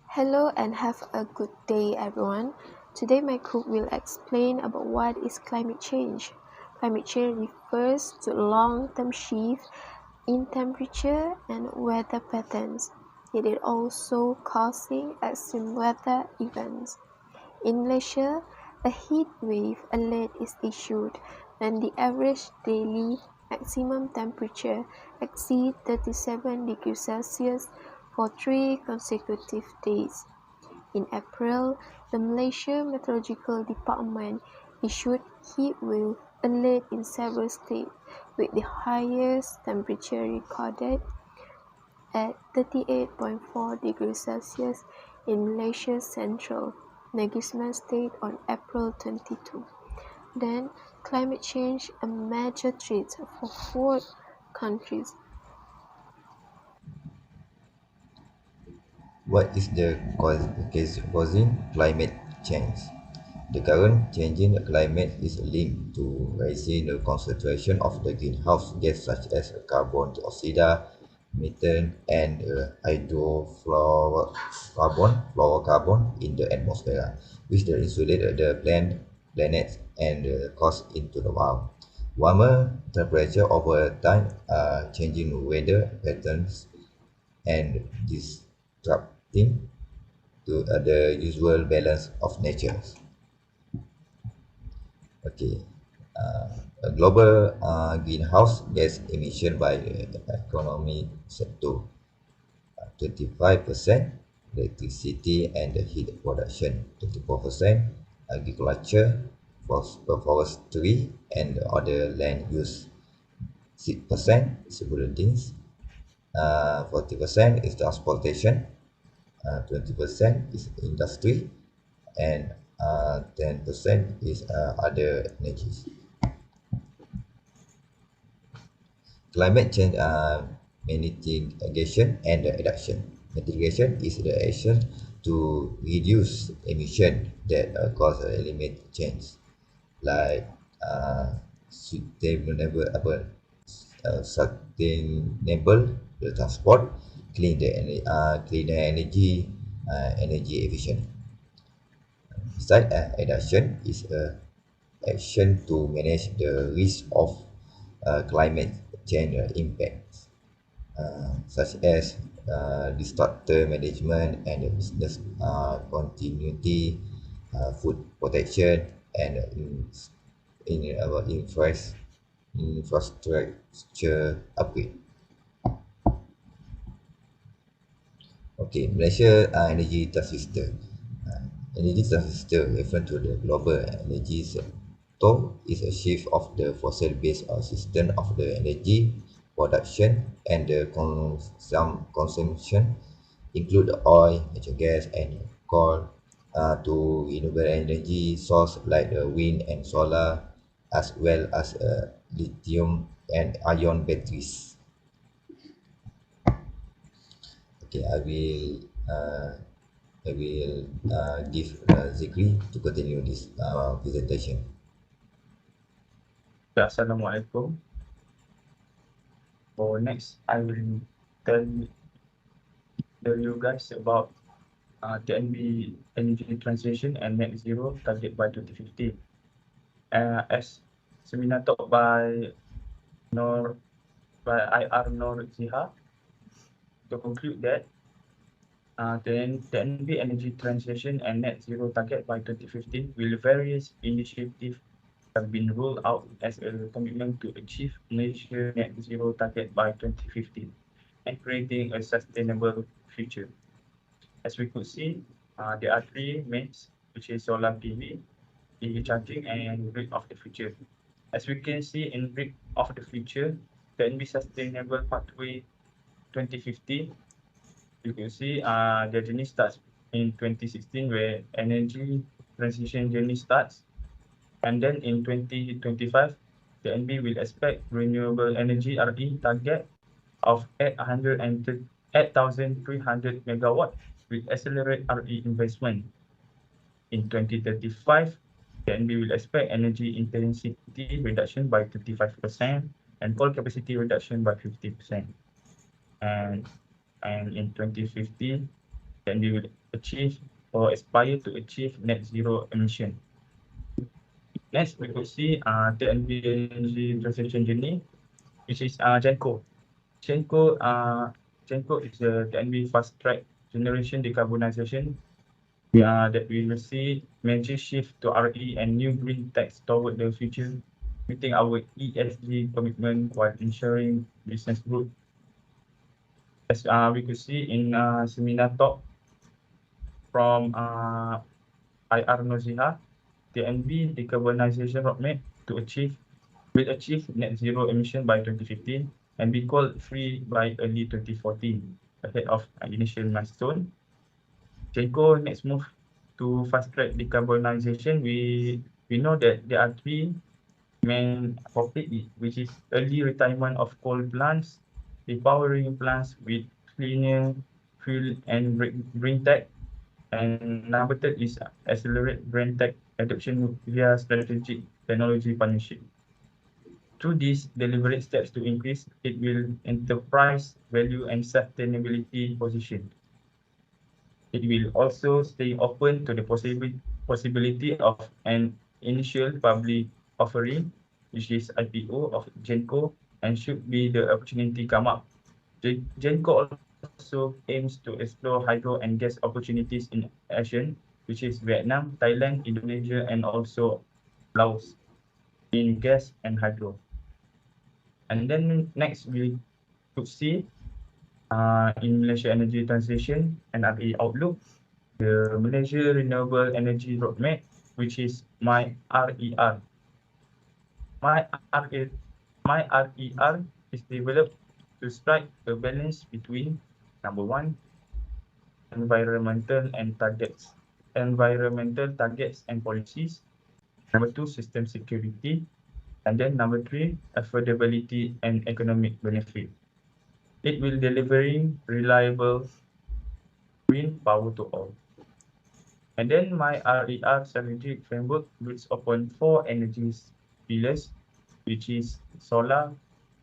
Hello and have a good day everyone. Today my cook will explain about what is climate change. Climate change refers to long-term shift in temperature and weather patterns. It is also causing extreme weather events. In Malaysia, a heat wave alert is issued when the average daily maximum temperature exceeds 37 degrees Celsius for 3 consecutive days. In April, the Malaysia Meteorological Department issued heat wave alert in several states, with the highest temperature recorded at 38.4 degrees Celsius in Malaysia's central Negri state on April 22. Then, climate change a major threat for 4 countries. What is the causing climate change? The current changing climate is linked to rising the concentration of the greenhouse gas such as carbon dioxide, methane, and fluorocarbon in the atmosphere, which insulate the planet and cause into the world. Warmer temperature over time, changing weather patterns, and disrupting to the usual balance of nature. Okay. A global greenhouse gas emission by the economy sector, 25% electricity and the heat production, 24% agriculture, forestry and other land use, 6% is buildings, 40% is transportation, 20% is industry, and 10% is other energies. Climate change mitigation and adaptation. Mitigation is the action to reduce emission that cause climate change, like sustainable the transport, cleaner energy, energy efficient. Besides, adaptation is a action to manage the risk of climate change impacts, such as disaster management and business continuity, food protection, and in our infrastructure upgrade. Okay, Malaysia energy transistor. Energy transistor referring to the global energy sector is a shift of the fossil-based system of the energy production and the consumption include oil, natural gas, and coal to renewable energy source like wind and solar, as well as lithium and ion batteries. Okay, I will give ZIKRI to continue this presentation. Assalamualaikum. So next, I will tell you guys about TNB energy transition and net zero target by 2050. As seminar talk by IR Nur Ziha, to conclude that then TNB energy transition and net zero target by 2050 will various initiatives have been rolled out as a commitment to achieve Malaysia net zero target by 2050 and creating a sustainable future. As we could see, there are 3 mains, which is solar PV, EV charging, and grid of the future. As we can see in grid of the future, the NB Sustainable Pathway 2050, you can see the journey starts in 2016 where energy transition journey starts. And then in 2025, the NB will expect renewable energy RE target of 8,300 megawatt will accelerate RE investment. In 2035, the NB will expect energy intensity reduction by 35% and coal capacity reduction by 50%. and in 2050, then we will achieve or aspire to achieve net zero emission. Next, we could see the energy transition journey, which is GENCO. GENCO is the TNB fast track generation decarbonization. That we will see major shift to RE and new green techs toward the future, meeting our ESG commitment while ensuring business growth. As we could see in seminar talk from IR Noziha, TNB decarbonization roadmap will achieve net zero emission by 2015 and be coal free by early 2040, ahead of initial milestone. GENCO next move to fast track decarbonization. We know that there are three main topic, which is early retirement of coal plants, repowering plants with cleaner fuel and green tech, and number third is accelerate green tech adoption via strategic technology partnership. Through these deliberate steps to increase it will enterprise value and sustainability position. It will also stay open to the possibility of an initial public offering, which is IPO of GENCO, and should be the opportunity come up. GENCO also aims to explore hydro and gas opportunities in Asia, which is Vietnam, Thailand, Indonesia, and also Laos in gas and hydro. And then next we could see in Malaysia Energy Transition and RE Outlook, the Malaysia Renewable Energy Roadmap, which is MYRER. MYRER is developed to strike a balance between number one, environmental targets and policies. Number two, system security. And then number three, affordability and economic benefit. It will delivering reliable green power to all. And then my RER strategic framework builds upon four energy pillars, which is solar,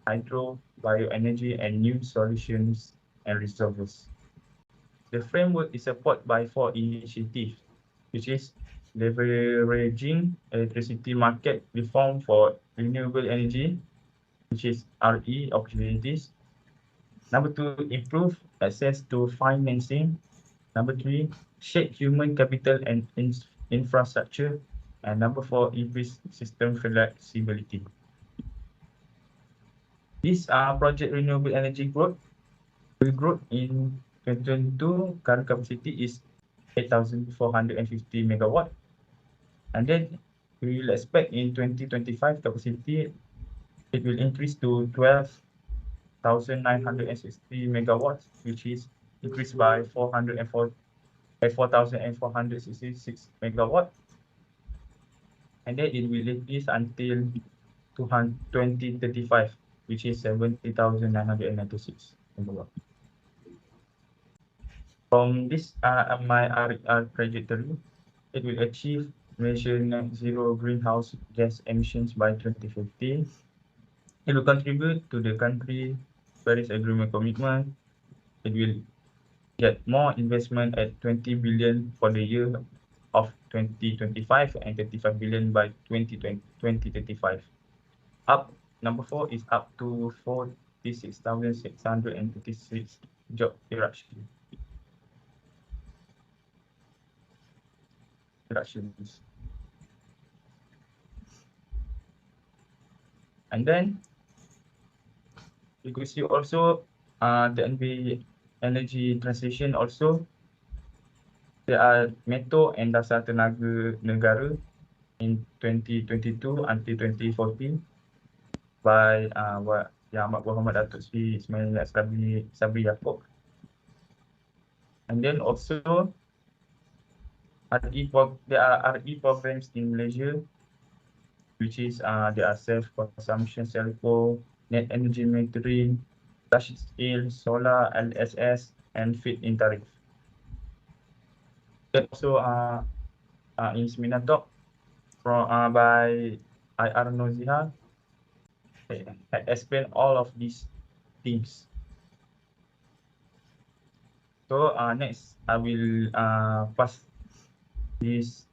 hydro, bioenergy, and new solutions and resources. The framework is supported by four initiatives, which is leveraging electricity market reform for renewable energy, which is RE opportunities. Number two, improve access to financing. Number three, shape human capital and infrastructure. And number four, increase system flexibility. This project renewable energy growth will grow in 2022. Current capacity is 8,450 megawatt. And then we will expect in 2025 capacity, it will increase to 12,960 megawatts, which is increased by 4,466 megawatt. And then it will increase until 2035, which is 70,996 megawatt. From this my trajectory, it will achieve measure net zero greenhouse gas emissions by 2050. It will contribute to the country Paris Agreement commitment. It will get more investment at 20 billion for the year of 2025 and 35 billion by 2035. Number four is up to 46,636 job reductions. And then you could see also the energy transition also. There are Meto and Dasar Tenaga Negara in 2022 until 2040 by Ahmad Muhammad Datuk Sri Ismail Sabri Yaakob. And then also there are RE programs in Malaysia, which is there are self-consumption cell net energy metering, large scale solar LSS, and feed-in tariff. Then also in seminar talk from by IR Noziha, explain all of these things. So next I will this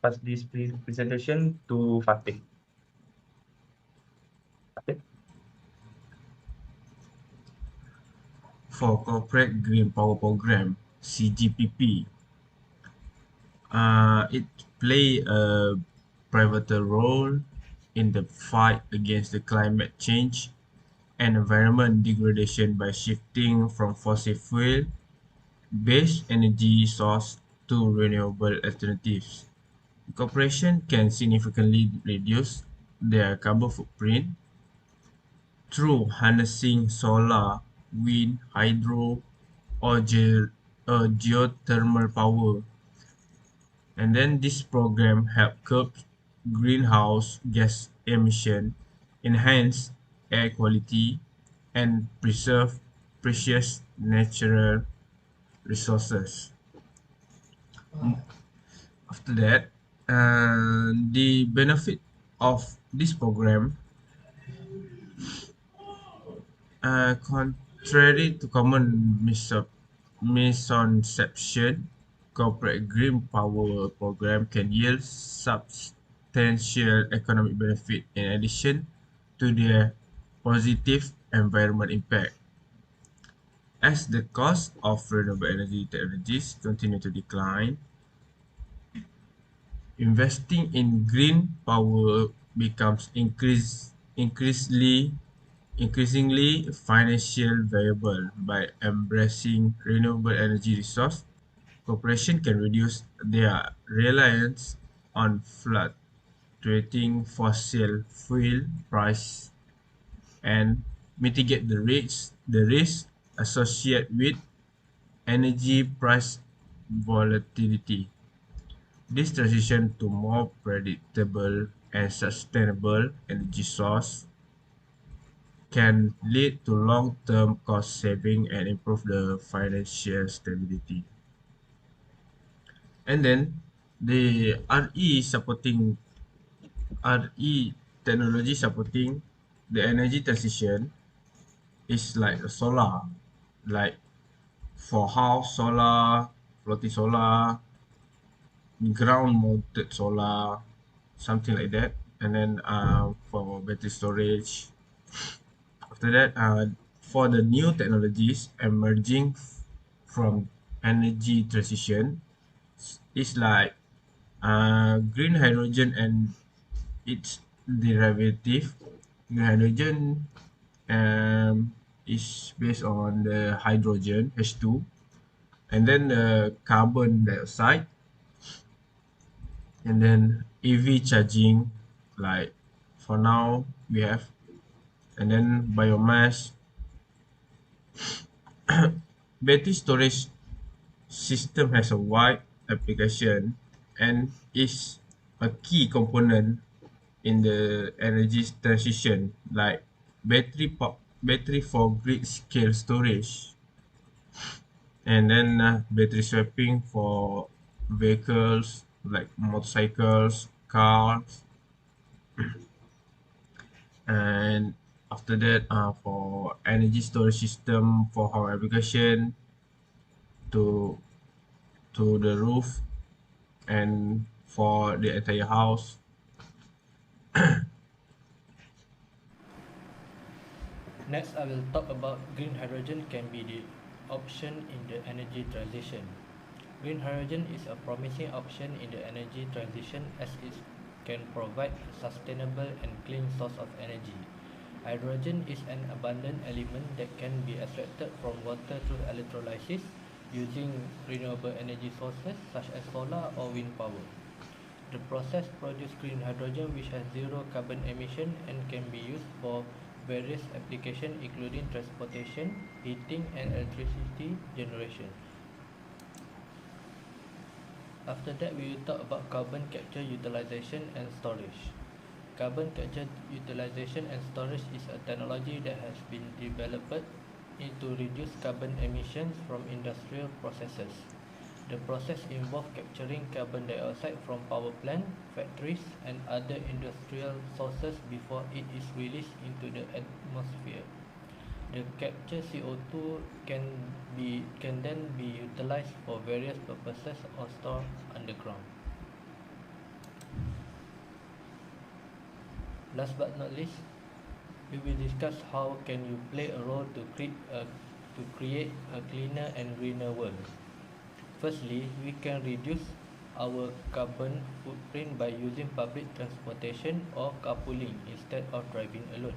pass this presentation to Fateh. Fateh? For Corporate Green Power Program (CGPP), it play a pivotal role in the fight against the climate change and environment degradation by shifting from fossil fuel-based energy sources to renewable alternatives. Corporations can significantly reduce their carbon footprint through harnessing solar, wind, hydro, or geothermal power. And then this program help curb greenhouse gas emission, enhance air quality, and preserve precious natural resources. After that, the benefit of this program, contrary to common misconception, corporate green power program can yield substantial economic benefit in addition to their positive environment impact. As the cost of renewable energy technologies continue to decline, investing in green power becomes increasingly financially viable. By embracing renewable energy resources, corporations can reduce their reliance on fluctuating fossil fuel prices and mitigate the risk associated with energy price volatility. This transition to more predictable and sustainable energy source can lead to long-term cost saving and improve the financial stability. And then the RE technology supporting the energy transition is like solar, like for house solar, floating solar, ground mounted solar, something like that. And then for battery storage. After that, for the new technologies emerging from energy transition, it's like green hydrogen and its derivative. Green hydrogen is based on the hydrogen H2, and then the carbon dioxide, and then EV charging. Like for now we have, and then biomass. Battery storage system has a wide application and is a key component in the energy transition, like battery for grid scale storage, and then battery swapping for vehicles like motorcycles, cars, and after that, for energy storage system for home application to the roof and for the entire house. Next, I will talk about green hydrogen can be the option in the energy transition. Green hydrogen is a promising option in the energy transition as it can provide a sustainable and clean source of energy. Hydrogen is an abundant element that can be extracted from water through electrolysis using renewable energy sources such as solar or wind power. The process produces green hydrogen which has zero carbon emission and can be used for various applications including transportation, heating and electricity generation. After that, we will talk about carbon capture, utilization and storage. Carbon capture, utilization and storage is a technology that has been developed to reduce carbon emissions from industrial processes. The process involves capturing carbon dioxide from power plants, factories, and other industrial sources before it is released into the atmosphere. The captured CO2 can then be utilized for various purposes or stored underground. Last but not least, we will discuss how can you play a role to create a cleaner and greener world. Firstly, we can reduce our carbon footprint by using public transportation or carpooling instead of driving alone.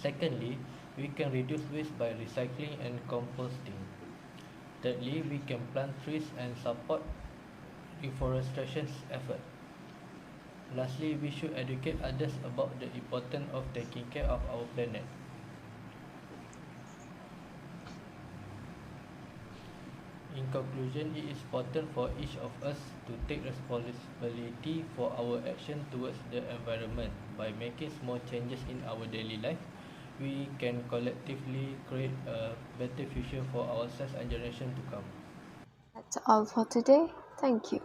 Secondly, we can reduce waste by recycling and composting. Thirdly, we can plant trees and support reforestation efforts. Lastly, we should educate others about the importance of taking care of our planet. In conclusion, it is important for each of us to take responsibility for our action towards the environment. By making small changes in our daily life, we can collectively create a better future for ourselves and generations to come. That's all for today. Thank you.